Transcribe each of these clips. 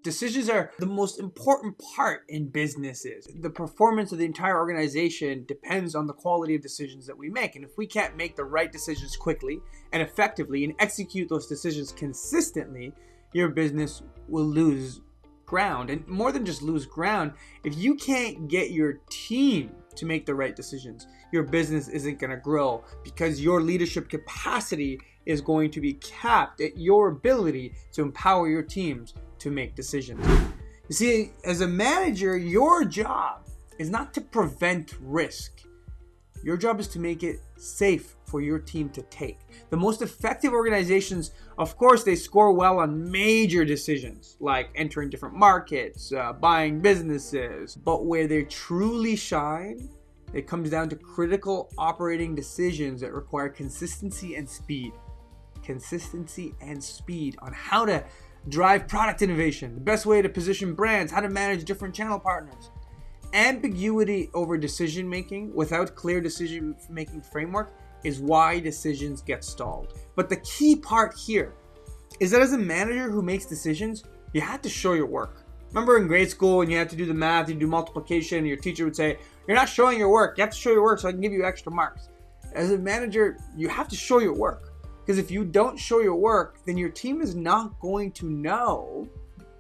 Decisions are the most important part in businesses. The performance of the entire organization depends on the quality of decisions that we make. And if we can't make the right decisions quickly and effectively and execute those decisions consistently, your business will lose ground. And more than just lose ground, if you can't get your team to make the right decisions, your business isn't going to grow, because your leadership capacity is going to be capped at your ability to empower your teams to make decisions. You see, as a manager, your job is not to prevent risk. Your job is to make it safe for your team to take. The most effective organizations, of course, they score well on major decisions like entering different markets, buying businesses. But where they truly shine, it comes down to critical operating decisions that require consistency and speed. Consistency and speed on how to drive product innovation, the best way to position brands, how to manage different channel partners. Ambiguity over decision making without clear decision making framework is why decisions get stalled. But the key part here is that as a manager who makes decisions, you have to show your work. Remember in grade school when you had to do the math, you do multiplication, and your teacher would say, "You're not showing your work. You have to show your work so I can give you extra marks." As a manager, you have to show your work. Because if you don't show your work, then your team is not going to know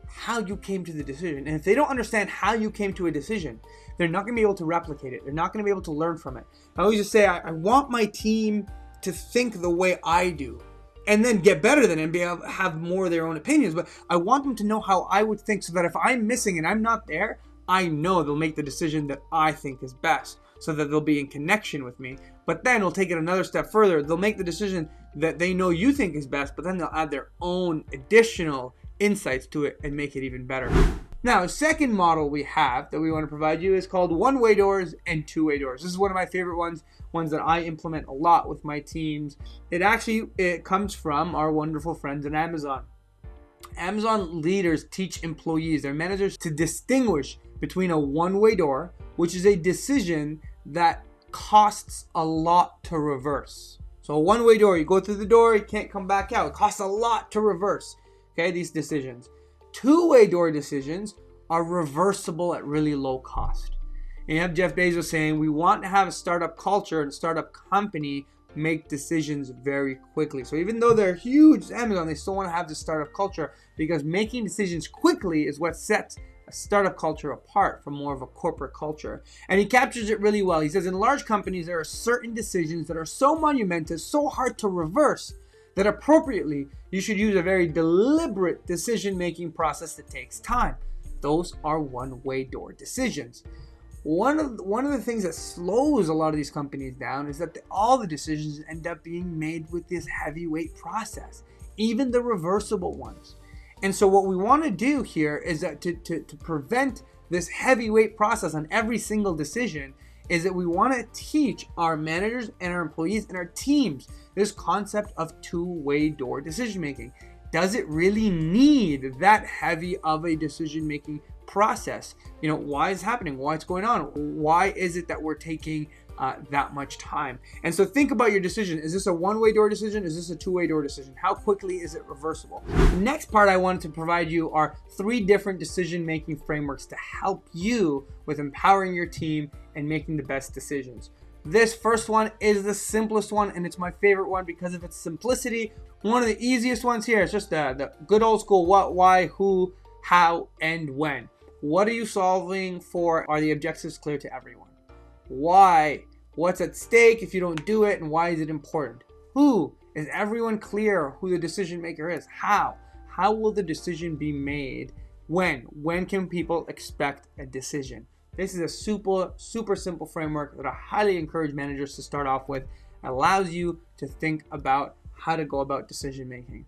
how you came to the decision. And if they don't understand how you came to a decision, they're not going to be able to replicate it. They're not going to be able to learn from it. I always just say, I want my team to think the way I do and then get better than it and be able to have more of their own opinions. But I want them to know how I would think, so that if I'm missing and I'm not there, I know they'll make the decision that I think is best, so that they'll be in connection with me. But then we'll take it another step further. They'll make the decision that they know you think is best, but then they'll add their own additional insights to it and make it even better. Now, a second model we have that we want to provide you is called one-way doors and two-way doors. This is one of my favorite ones that I implement a lot with my teams. It comes from our wonderful friends at Amazon. Amazon leaders teach employees, their managers, to distinguish between a one-way door, which is a decision that costs a lot to reverse. So a one-way door, you go through the door, you can't come back out. It costs a lot to reverse, okay, these decisions. Two-way door decisions are reversible at really low cost. And you have Jeff Bezos saying, we want to have a startup culture and a startup company make decisions very quickly. So even though they're huge, Amazon, they still want to have this startup culture, because making decisions quickly is what sets a startup culture apart from more of a corporate culture. And he captures it really well. He says, in large companies, there are certain decisions that are so monumentous, so hard to reverse, that appropriately, you should use a very deliberate decision-making process that takes time. Those are one-way door decisions. One of the things that slows a lot of these companies down is that all the decisions end up being made with this heavyweight process, even the reversible ones. And so what we want to do here is that to prevent this heavyweight process on every single decision is that we want to teach our managers and our employees and our teams this concept of two-way door decision making. Does it really need that heavy of a decision making process? You know, why is it happening? Why it's going on? Why is it that we're taking that much time? And so think about your decision. Is this a one-way door decision? Is this a two-way door decision? How quickly is it reversible? The next part I wanted to provide you are 3 different decision-making frameworks to help you with empowering your team and making the best decisions. This first one is the simplest one, and it's my favorite one because of its simplicity. One of the easiest ones here is just the good old school what, why, who, how, and when. What are you solving for? Are the objectives clear to everyone? Why? What's at stake if you don't do it, and why is it important? Who? Is everyone clear who the decision maker is? How? How will the decision be made? When? When can people expect a decision? This is a super simple framework that I highly encourage managers to start off with. It allows you to think about how to go about decision making.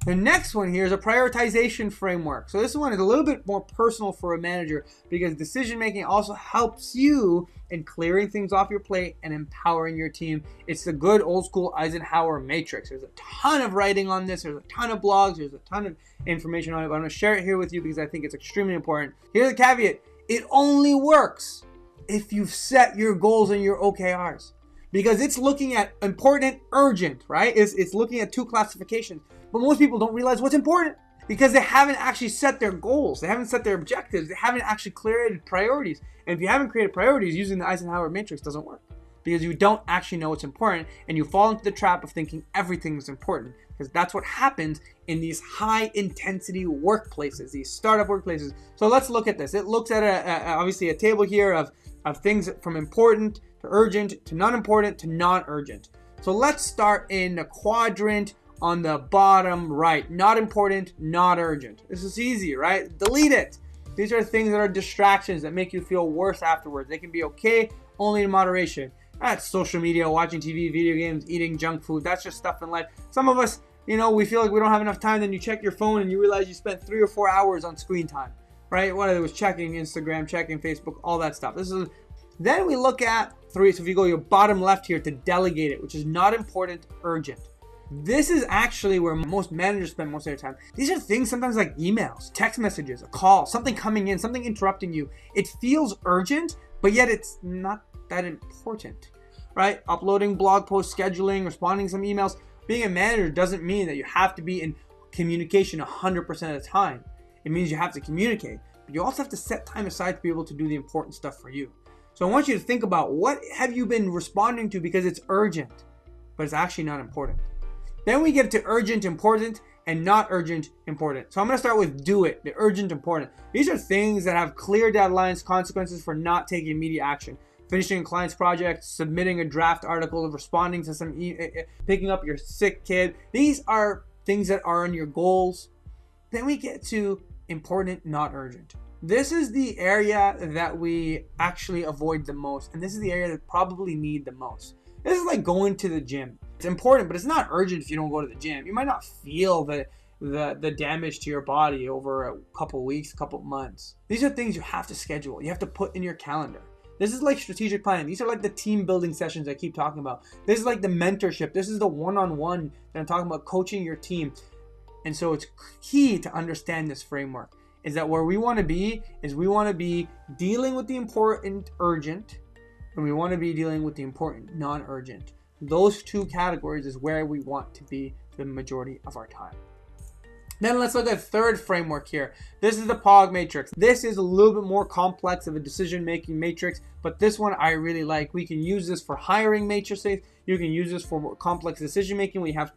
The next one here is a prioritization framework. So this one is a little bit more personal for a manager because decision making also helps you in clearing things off your plate and empowering your team. It's the good old school Eisenhower Matrix. There's a ton of writing on this. There's a ton of blogs. There's a ton of information on it. But I'm going to share it here with you because I think it's extremely important. Here's the caveat. It only works if you've set your goals and your OKRs. Because it's looking at important, urgent, right? It's looking at 2 classifications. But most people don't realize what's important. Because they haven't actually set their goals. They haven't set their objectives. They haven't actually created priorities. And if you haven't created priorities, using the Eisenhower Matrix doesn't work. Because you don't actually know what's important, and you fall into the trap of thinking everything is important. Because that's what happens in these high intensity workplaces, these startup workplaces. So let's look at this. It looks at obviously a table here of things from important to urgent to non-important to non-urgent. So let's start in the quadrant on the bottom right. Not important, not urgent. This is easy, right? Delete it. These are things that are distractions that make you feel worse afterwards. They can be okay only in moderation. That's social media, watching TV, video games, eating junk food. That's just stuff in life. Some of us, we feel like we don't have enough time. Then you check your phone and you realize you spent 3 or 4 hours on screen time, right? Whether it was checking Instagram, checking Facebook, all that stuff. Then we look at 3. So if you go your bottom left here to delegate it, which is not important, urgent. This is actually where most managers spend most of their time. These are things sometimes like emails, text messages, a call, something coming in, something interrupting you. It feels urgent, but yet it's not that important, right? Uploading blog posts, scheduling, responding to some emails. Being a manager doesn't mean that you have to be in communication 100% of the time. It means you have to communicate, but you also have to set time aside to be able to do the important stuff for you. So I want you to think about what have you been responding to because it's urgent, but it's actually not important. Then we get to urgent, important, and not urgent, important. So I'm going to start with do it, the urgent, important. These are things that have clear deadlines, consequences for not taking immediate action. Finishing a client's project, submitting a draft article, responding to some, picking up your sick kid. These are things that are on your goals. Then we get to important, not urgent. This is the area that we actually avoid the most. And this is the area that probably need the most. This is like going to the gym. It's important, but it's not urgent if you don't go to the gym. You might not feel the damage to your body over a couple weeks, couple months. These are things you have to schedule. You have to put in your calendar. This is like strategic planning. These are like the team building sessions I keep talking about. This is like the mentorship. This is the one-on-one that I'm talking about, coaching your team. And so it's key to understand this framework is that where we want to be is we want to be dealing with the important urgent, and we want to be dealing with the important non-urgent. Those 2 categories is where we want to be the majority of our time. Then let's look at third framework here. This is the Pugh Matrix. This is a little bit more complex of a decision-making matrix, but this one I really like. We can use this for hiring matrices. You can use this for more complex decision-making. We have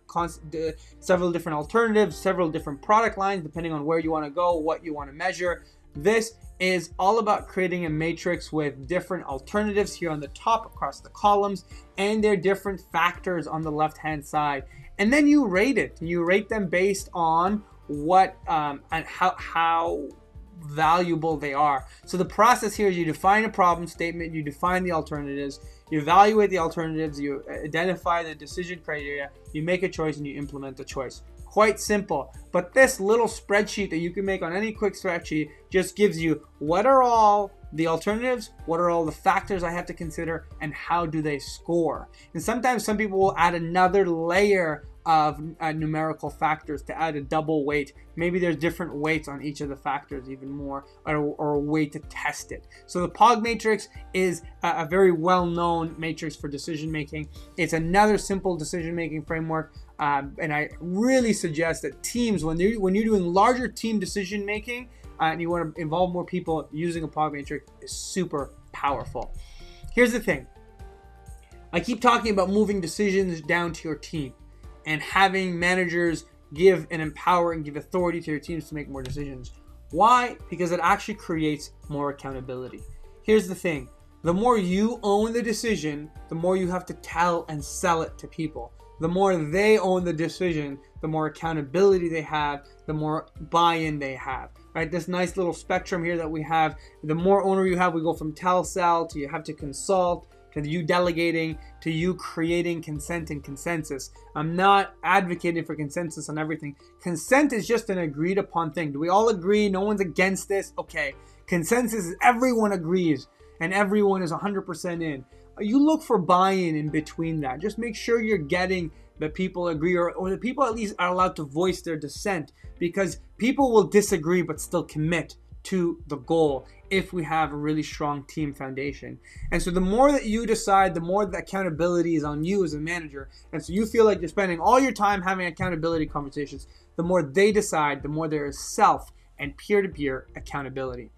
several different alternatives, several different product lines, depending on where you want to go, what you want to measure. This is all about creating a matrix with different alternatives here on the top across the columns and their different factors on the left-hand side. And then you rate it. You rate them based on what and how valuable they are. So the process here is you define a problem statement, you define the alternatives, you evaluate the alternatives, you identify the decision criteria, you make a choice, and you implement the choice. Quite simple. But this little spreadsheet that you can make on any quick spreadsheet just gives you what are all the alternatives, what are all the factors I have to consider, and how do they score. And sometimes some people will add another layer of numerical factors to add a double weight. Maybe there's different weights on each of the factors even more, or a way to test it. So the Pugh Matrix is a very well-known matrix for decision making. It's another simple decision making framework, and I really suggest that teams, when you're doing larger team decision making and you want to involve more people, using a Pugh Matrix is super powerful. Here's the thing. I keep talking about moving decisions down to your team and having managers give and empower and give authority to your teams to make more decisions. Why? Because it actually creates more accountability. Here's the thing. The more you own the decision, the more you have to tell and sell it to people. The more they own the decision, the more accountability they have, the more buy-in they have. Right? This nice little spectrum here that we have, the more owner you have, we go from tell, sell, to you have to consult, to you delegating, to you creating consent and consensus. I'm not advocating for consensus on everything. Consent is just an agreed upon thing. Do we all agree? No one's against this? Okay. Consensus is everyone agrees and everyone is 100% in. You look for buy-in in between that. Just make sure you're getting the people agree, or the people at least are allowed to voice their dissent, because people will disagree but still commit to the goal if we have a really strong team foundation. And so the more that you decide, the more the accountability is on you as a manager. And so you feel like you're spending all your time having accountability conversations. The more they decide, the more there is self and peer-to-peer accountability.